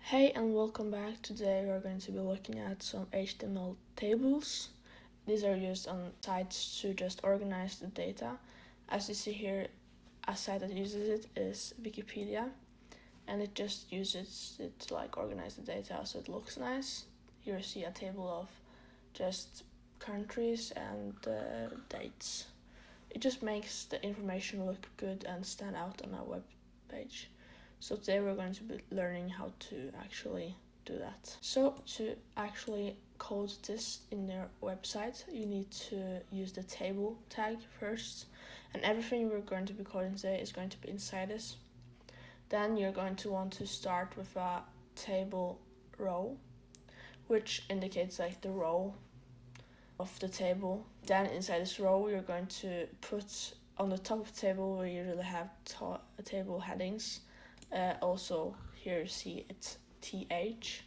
Hey and welcome back. Today we're going to be looking at some HTML tables. These are used on sites to just organize the data. As you see here, a site that uses it is Wikipedia, and it just uses it to organize the data so it looks nice. Here you see a table of just countries and dates. It just makes the information look good and stand out on a web page. So today we're going to be learning how to actually do that. So to actually code this in your website, you need to use the table tag first, and everything we're going to be coding today is going to be inside this. Then you're going to want to start with a table row, which indicates the row of the table. Then inside this row, you're going to put on the top of the table, we usually have table headings. Also here you see it's th.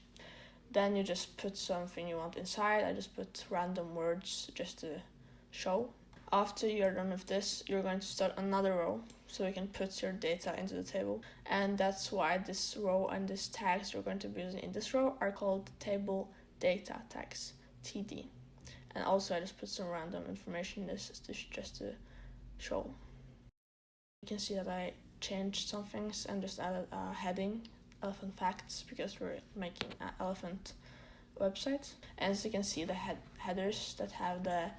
Then you just put something you want inside. I just put random words just to show. After you're done with this, you're going to start another row so you can put your data into the table. And that's why this row and these tags you're going to be using in this row are called table data tags, TD. And also I just put some random information in this just to show. You can see that I changed some things and just added a heading, elephant facts, because we're making an elephant website. And as you can see, the headers that have the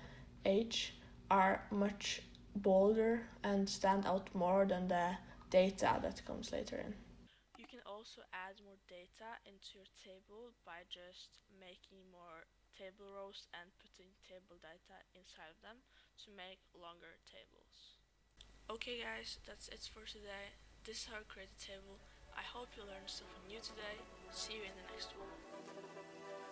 H are much bolder and stand out more than the data that comes later in. You can also add more data into your table by just making more table rows and putting table data inside of them to make longer tables. Okay guys, that's it for today. This is how I create a table. I hope you learned something new today. See you in the next one.